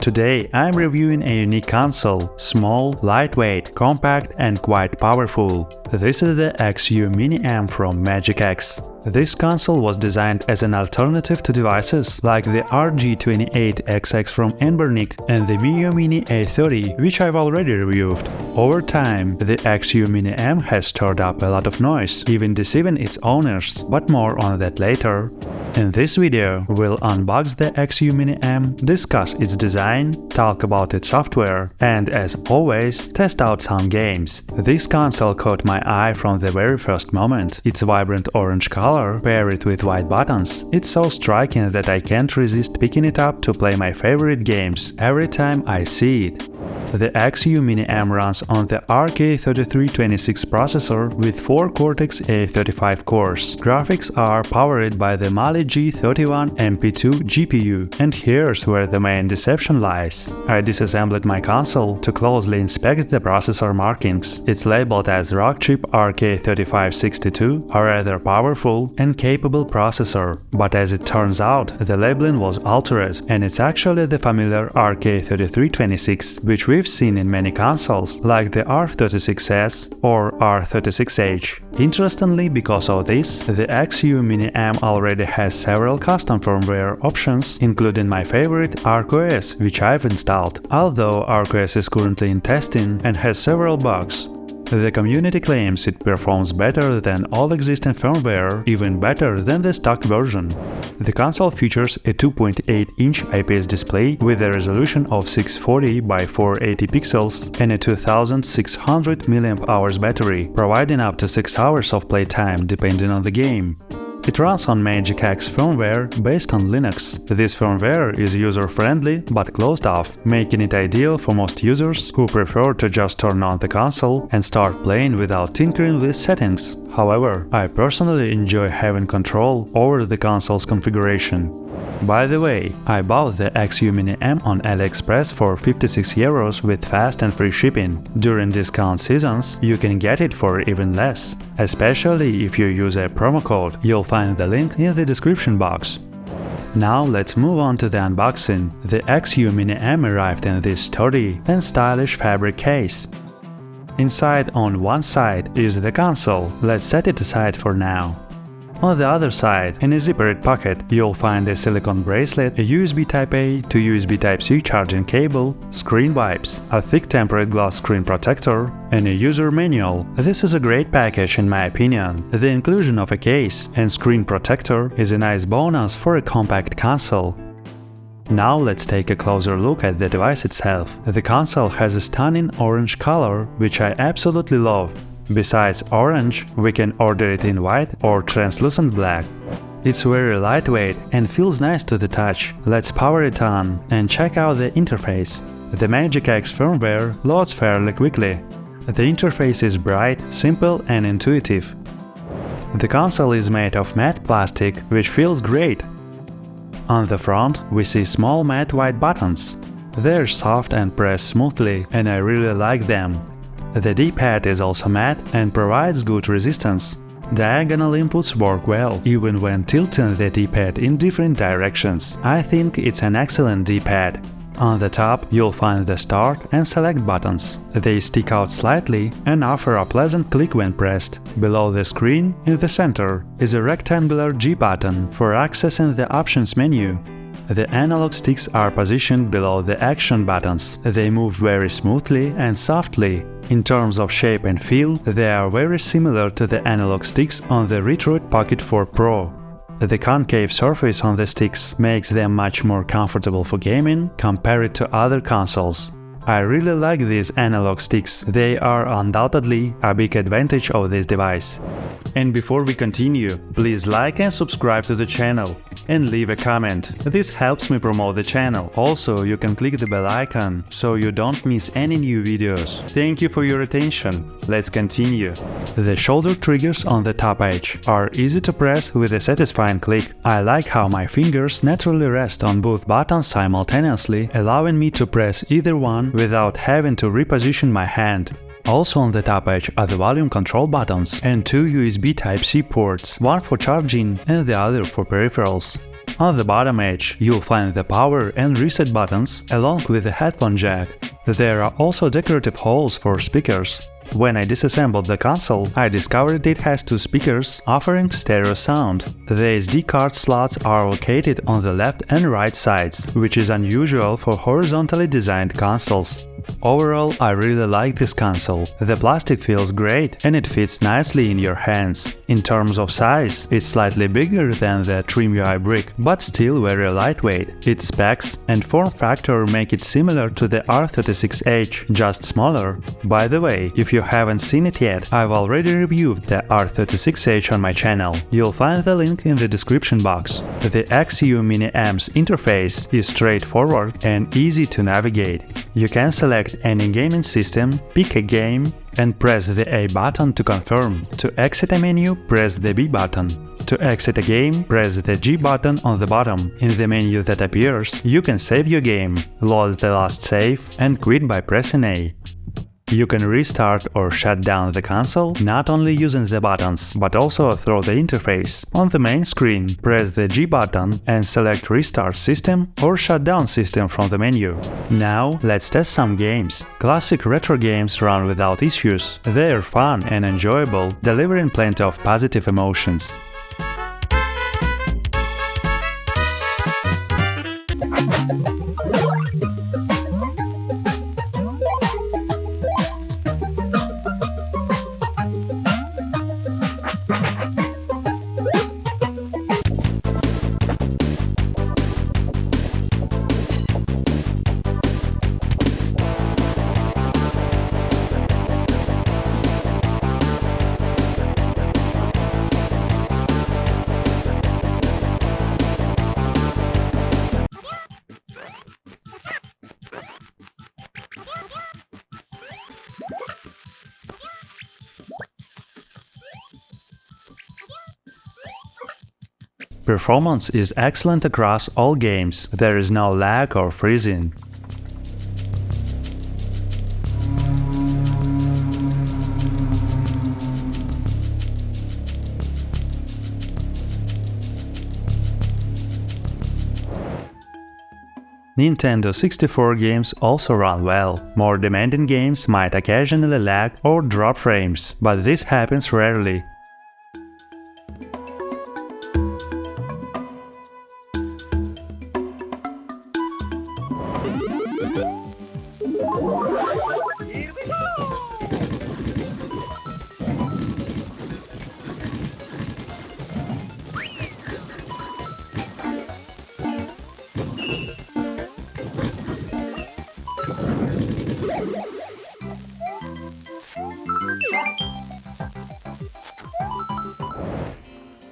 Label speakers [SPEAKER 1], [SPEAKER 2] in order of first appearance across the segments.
[SPEAKER 1] Today I'm reviewing a unique console, small, lightweight, compact and quite powerful. This is the XU Mini M from Magic X. This console was designed as an alternative to devices like the RG28XX from Enbernic and the Mio Mini A30, which I've already reviewed. Over time, the XU Mini M has stirred up a lot of noise, even deceiving its owners, but more on that later. In this video, we'll unbox the XU Mini M, discuss its design, talk about its software, and as always, test out some games. This console caught my eye from the very first moment. Its vibrant orange color, paired with white buttons, it's so striking that I can't resist picking it up to play my favorite games every time I see it. The XU Mini M runs on the RK3326 processor with 4 Cortex A35 cores. Graphics are powered by the Mali G31 MP2 GPU, and here's where the main deception lies. I disassembled my console to closely inspect the processor markings. It's labeled as Rockchip RK3562, a rather powerful and capable processor, but as it turns out, the labeling was altered, and it's actually the familiar RK3326, which we've seen in many consoles like the R36S or R36H. Interestingly, because of this, the XU Mini M already has several custom firmware options, including my favorite ArcOS, which I've installed, although ArcOS is currently in testing and has several bugs. The community claims it performs better than all existing firmware, even better than the stock version. The console features a 2.8-inch IPS display with a resolution of 640 by 480 pixels and a 2600 mAh battery, providing up to 6 hours of playtime depending on the game. It runs on Magic X firmware based on Linux. This firmware is user-friendly but closed off, making it ideal for most users who prefer to just turn on the console and start playing without tinkering with settings. However, I personally enjoy having control over the console's configuration. By the way, I bought the XU Mini M on AliExpress for 56 euros with fast and free shipping. During discount seasons, you can get it for even less. Especially if you use a promo code, you'll find the link in the description box. Now let's move on to the unboxing. The XU Mini M arrived in this sturdy and stylish fabric case. Inside on one side is the console. Let's set it aside for now. On the other side, in a zippered pocket, you'll find a silicone bracelet, a USB Type-A to USB Type-C charging cable, screen wipes, a thick tempered glass screen protector, and a user manual. This is a great package in my opinion. The inclusion of a case and screen protector is a nice bonus for a compact console. Now let's take a closer look at the device itself. The console has a stunning orange color, which I absolutely love. Besides orange, we can order it in white or translucent black. It's very lightweight and feels nice to the touch. Let's power it on and check out the interface. The Magic X firmware loads fairly quickly. The interface is bright, simple and intuitive. The console is made of matte plastic, which feels great. On the front, we see small matte white buttons. They're soft and press smoothly, and I really like them. The D-pad is also matte and provides good resistance. Diagonal inputs work well, even when tilting the D-pad in different directions. I think it's an excellent D-pad. On the top, you'll find the Start and Select buttons. They stick out slightly and offer a pleasant click when pressed. Below the screen, in the center, is a rectangular G button for accessing the Options menu. The analog sticks are positioned below the action buttons. They move very smoothly and softly. In terms of shape and feel, they are very similar to the analog sticks on the Retroid Pocket 4 Pro. The concave surface on the sticks makes them much more comfortable for gaming compared to other consoles. I really like these analog sticks. They are undoubtedly a big advantage of this device. And before we continue, please like and subscribe to the channel and leave a comment. This helps me promote the channel. Also, you can click the bell icon so you don't miss any new videos. Thank you for your attention. Let's continue. The shoulder triggers on the top edge are easy to press with a satisfying click. I like how my fingers naturally rest on both buttons simultaneously, allowing me to press either one without having to reposition my hand. Also on the top edge are the volume control buttons and 2 USB Type-C ports, one for charging and the other for peripherals. On the bottom edge, you'll find the power and reset buttons along with the headphone jack. There are also decorative holes for speakers. When I disassembled the console, I discovered it has two speakers offering stereo sound. The SD card slots are located on the left and right sides, which is unusual for horizontally designed consoles. Overall, I really like this console. The plastic feels great and it fits nicely in your hands. In terms of size, it's slightly bigger than the TrimUI brick, but still very lightweight. Its specs and form factor make it similar to the R36H, just smaller. By the way, if you haven't seen it yet, I've already reviewed the R36H on my channel. You'll find the link in the description box. The XU Mini M's interface is straightforward and easy to navigate. You can select any gaming system, pick a game, and press the A button to confirm. To exit a menu, press the B button. To exit a game, press the G button on the bottom. In the menu that appears, you can save your game, load the last save, and quit by pressing A. You can restart or shut down the console not only using the buttons, but also through the interface. On the main screen, press the G button and select Restart System or Shut Down System from the menu. Now, let's test some games. Classic retro games run without issues. They're fun and enjoyable, delivering plenty of positive emotions. Performance is excellent across all games, there is no lag or freezing. Nintendo 64 games also run well. More demanding games might occasionally lag or drop frames, but this happens rarely.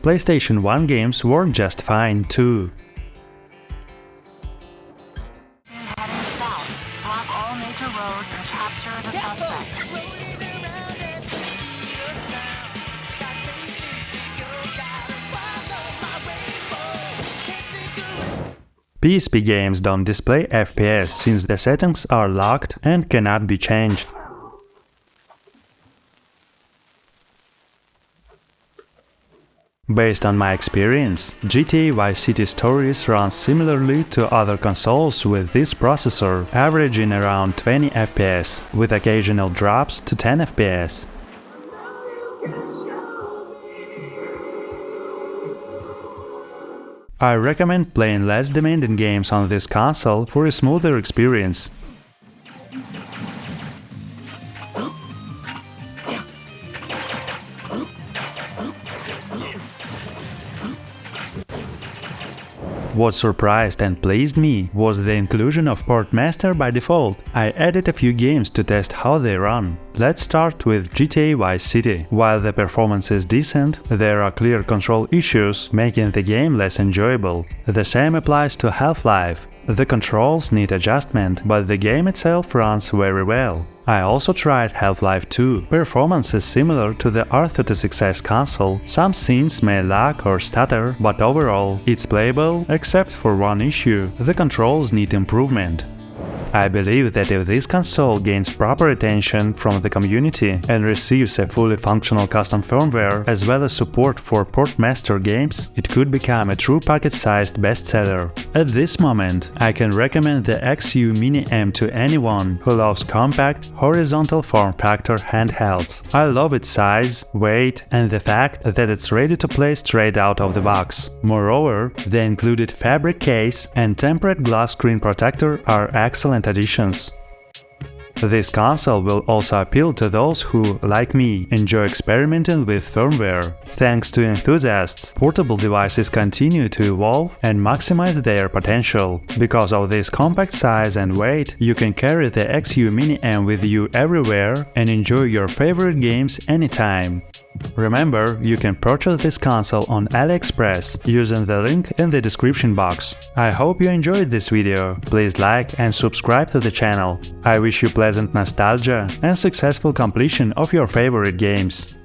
[SPEAKER 1] PlayStation 1 games work just fine too.
[SPEAKER 2] Heading south, block all major roads and capture the suspect.
[SPEAKER 1] PSP games don't display FPS since the settings are locked and cannot be changed. Based on my experience, GTA Vice City Stories runs similarly to other consoles with this processor, averaging around 20 FPS, with occasional drops to 10 FPS. I recommend playing less demanding games on this console for a smoother experience. What surprised and pleased me was the inclusion of Portmaster by default. I added a few games to test how they run. Let's start with GTA Vice City. While the performance is decent, there are clear control issues, making the game less enjoyable. The same applies to Half-Life. The controls need adjustment, but the game itself runs very well. I also tried Half-Life 2. Performance is similar to the R36S console. Some scenes may lag or stutter, but overall, it's playable except for one issue. The controls need improvement. I believe that if this console gains proper attention from the community and receives a fully functional custom firmware as well as support for Portmaster games, it could become a true pocket-sized bestseller. At this moment, I can recommend the XU Mini M to anyone who loves compact, horizontal form factor handhelds. I love its size, weight, and the fact that it's ready to play straight out of the box. Moreover, the included fabric case and tempered glass screen protector are excellent additions. This console will also appeal to those who, like me, enjoy experimenting with firmware. Thanks to enthusiasts, portable devices continue to evolve and maximize their potential. Because of this compact size and weight, you can carry the XU Mini M with you everywhere and enjoy your favorite games anytime. Remember, you can purchase this console on AliExpress using the link in the description box. I hope you enjoyed this video. Please like and subscribe to the channel. I wish you pleasant nostalgia and successful completion of your favorite games.